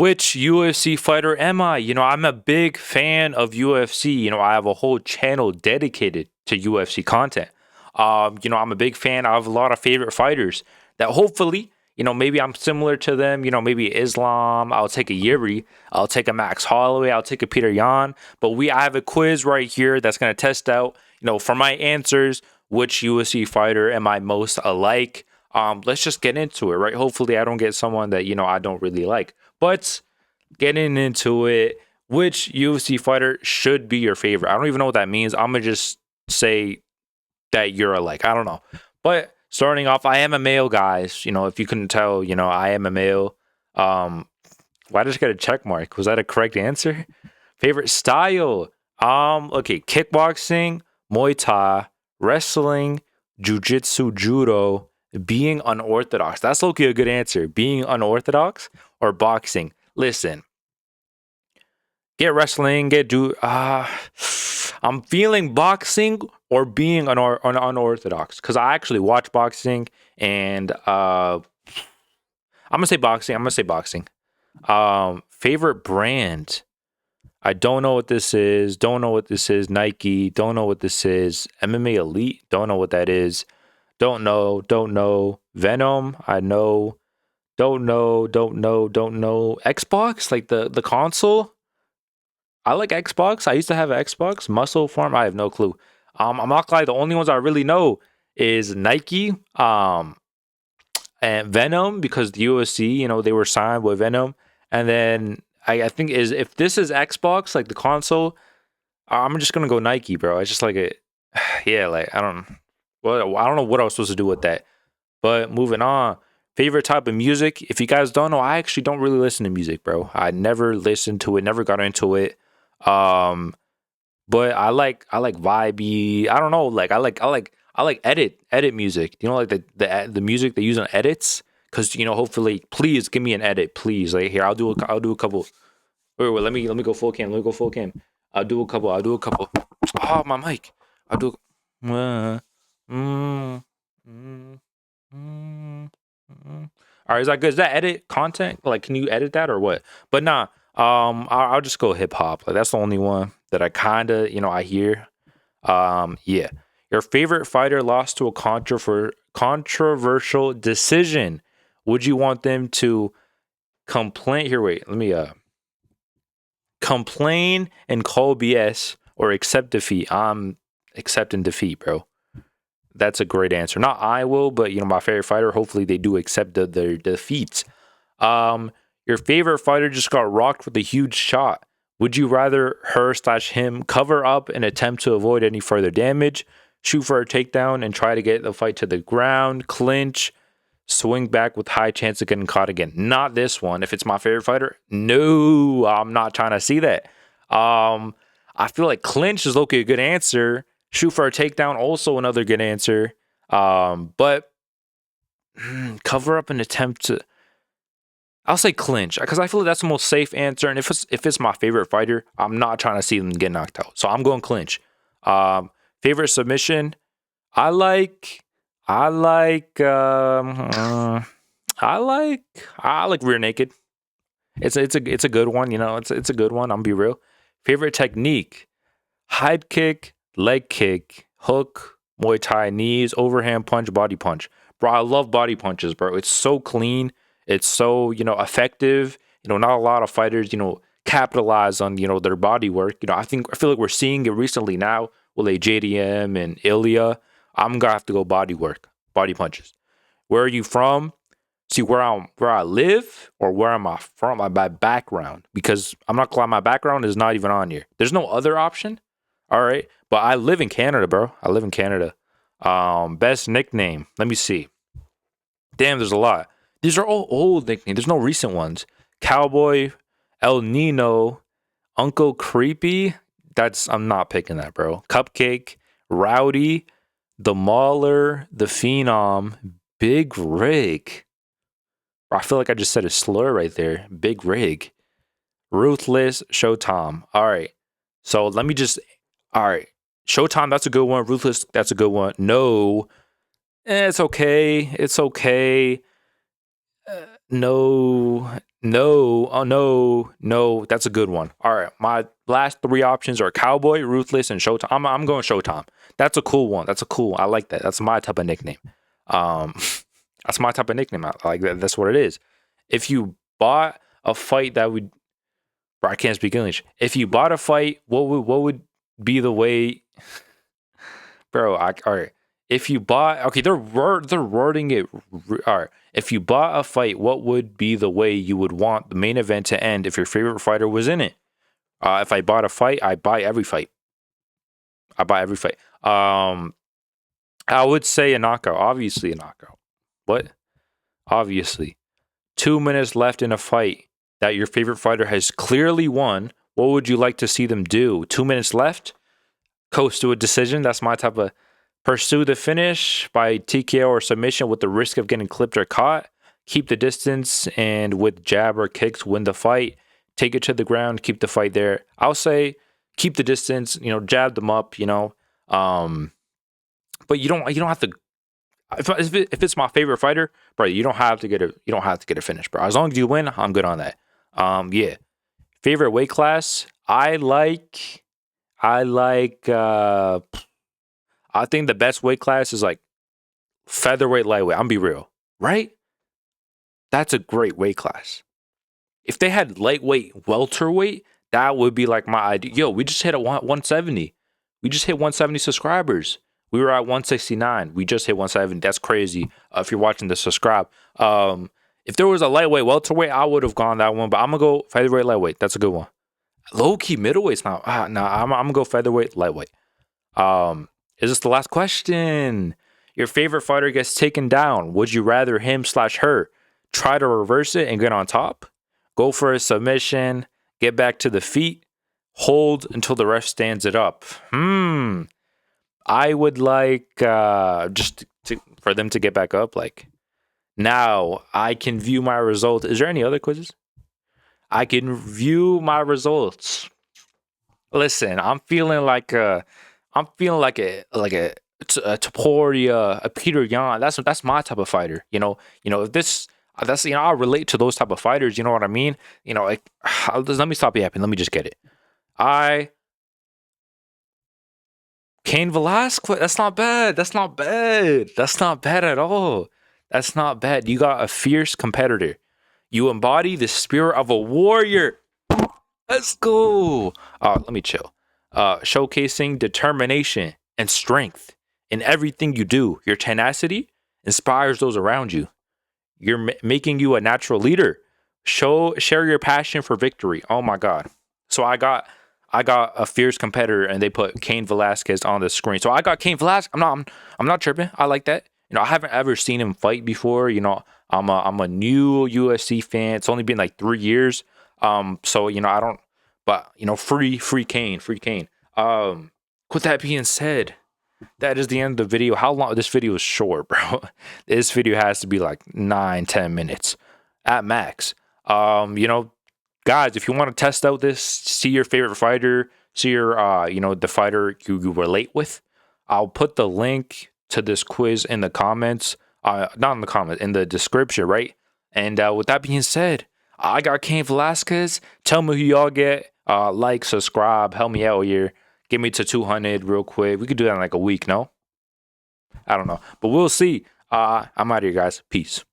Which UFC fighter am I? I'm a big fan of UFC. I have a whole channel dedicated to UFC content. I'm a big fan. I have a lot of favorite fighters that hopefully, maybe I'm similar to them. Maybe Islam. I'll take a Yuri. I'll take a Max Holloway. I'll take a Peter Yan. But I have a quiz right here that's going to test out, for my answers, which UFC fighter am I most alike? Let's just get into it, right? Hopefully, I don't get someone that, I don't really like. But getting into it, which UFC fighter should be your favorite? I don't even know what that means. I'm going to just say that you're alike. I don't know. But starting off, I am a male, guys. If you couldn't tell, I am a male. Why did I get a check mark? Was that a correct answer? Favorite style? Okay, kickboxing, Muay Thai, wrestling, jiu-jitsu, judo, being unorthodox. That's low-key a good answer. Being unorthodox or boxing? Listen, get wrestling, I'm feeling boxing or being unorthodox because I actually watch boxing and I'm gonna say boxing. Favorite brand? I don't know what this is. Nike. Don't know what this is. MMA Elite. Don't know what that is. Don't know. Venom. I know. Don't know. Xbox, like the console. I like Xbox. I used to have an Xbox. Muscle Farm. I have no clue. I'm not gonna lie. The only ones I really know is Nike. And Venom because the UFC. They were signed with Venom. And then I think if this is Xbox, like the console, I'm just gonna go Nike, bro. It's just like it. Yeah, like I don't know what I was supposed to do with that. But moving on. Favorite type of music? If you guys don't know, I actually don't really listen to music, bro. I never listened to it, never got into it. But I like vibey. I don't know, like I like edit music. Like the music they use on edits. Cause hopefully, please give me an edit, please. Like here, I'll do a couple. Wait, let me go full cam. I'll do a couple. Oh, my mic. I'll do. All right, is that good? Is that edit content? Like, can you edit that or what? But nah, I'll just go hip hop. Like, that's the only one that I kind of, I hear. Yeah. Your favorite fighter lost to a controversial decision. Would you want them to complain? Here, wait. Let me complain and call BS or accept defeat. I'm accepting defeat, bro. That's a great answer. Not I will, but my favorite fighter. Hopefully, they do accept their defeats. Your favorite fighter just got rocked with a huge shot. Would you rather her/him cover up and attempt to avoid any further damage, shoot for a takedown and try to get the fight to the ground, clinch, swing back with high chance of getting caught again? Not this one. If it's my favorite fighter, no, I'm not trying to see that. I feel like clinch is okay, a good answer. Shoot for a takedown, also another good answer. But cover up and attempt to. I'll say clinch because I feel like that's the most safe answer. And if it's my favorite fighter, I'm not trying to see them get knocked out. So I'm going clinch. Favorite submission? I like rear naked. It's a good one. It's a good one. I'm gonna be real. Favorite technique? Hide kick, leg kick, hook, Muay Thai, knees, overhand punch, body punch. Bro, I love body punches, bro. It's so clean. It's so, effective. Not a lot of fighters, capitalize on, their body work. I feel like we're seeing it recently now with like JDM and Ilya. I'm gonna have to go body punches. Where are you from? See where I live or where am I from? My background, because I'm not gonna lie, my background is not even on here. There's no other option. All right, but I live in Canada, bro. I live in Canada. Best nickname. Let me see. Damn, there's a lot. These are all old nicknames. There's no recent ones. Cowboy, El Nino, Uncle Creepy. I'm not picking that, bro. Cupcake, Rowdy, The Mauler, The Phenom, Big Rig. I feel like I just said a slur right there. Big Rig. Ruthless, Showtime. All right. So let me just. All right. Showtime, that's a good one. Ruthless, that's a good one. No. It's okay. No. No, oh no, no, that's a good one. All right, my last three options are Cowboy, Ruthless, and Showtime. I'm going Showtime. That's a cool one. That's a cool. I like that. That's my type of nickname. Um, that's my type of nickname. I like that. That's what it is. If you bought a fight that would, bro, I can't speak English. If you bought a fight, what would be the way, bro? All right. If you bought, okay, they're wording it. All right. If you bought a fight, what would be the way you would want the main event to end if your favorite fighter was in it? If I bought a fight, I buy every fight. I buy every fight. I would say a knockout. Obviously, a knockout. What? Obviously. 2 minutes left in a fight that your favorite fighter has clearly won. What would you like to see them do? 2 minutes left? Coast to a decision. That's my type of. Pursue the finish by TKO or submission with the risk of getting clipped or caught. Keep the distance and with jab or kicks win the fight. Take it to the ground, keep the fight there. I'll say keep the distance, jab them up, but you don't have to. If it's my favorite fighter, bro, you don't have to get a finish, bro. As long as you win, I'm good on that. Yeah. Favorite weight class? I think the best weight class is like featherweight, lightweight. I'm be real, right? That's a great weight class. If they had lightweight, welterweight, that would be like my idea. Yo, we just hit a 170. We just hit 170 subscribers. We were at 169. We just hit 170. That's crazy. If you're watching this, subscribe. If there was a lightweight, welterweight, I would have gone that one. But I'm gonna go featherweight, lightweight. That's a good one. Low key middleweight's not. I'm gonna go featherweight, lightweight. Is this the last question? Your favorite fighter gets taken down. Would you rather him/her try to reverse it and get on top? Go for a submission, get back to the feet, hold until the ref stands it up. I would like for them to get back up. Like now, I can view my results. Is there any other quizzes? I can view my results. Listen, I'm feeling like a Taporia, a Peter Yan. That's my type of fighter. If this that's I relate to those type of fighters. You know what I mean? Like let me stop yapping. Let me just get it. I Cain Velasquez. That's not bad. That's not bad. That's not bad at all. That's not bad. You got a fierce competitor. You embody the spirit of a warrior. Let's go. Let me chill. Showcasing determination and strength in everything you do. Your tenacity inspires those around you. You're making you a natural leader. Share your passion for victory. Oh my God. So I got a fierce competitor, and they put Cain Velasquez on the screen. So I got Cain Velasquez. I'm not tripping. I like that. I haven't ever seen him fight before. I'm a new UFC fan. It's only been like 3 years. So I don't. But free Cain, free Cain. With that being said, that is the end of the video. How long? This video is short, bro. This video has to be like 9-10 minutes at max. Guys, if you want to test out this, see your favorite fighter, see your the fighter you relate with, I'll put the link to this quiz in the comments. Not in the comments, in the description, right? And with that being said, I got Cain Velasquez. Tell me who y'all get. Like, subscribe, help me out here. Get me to 200 real quick. We could do that in like a week, no? I don't know. But we'll see. I'm out of here, guys. Peace.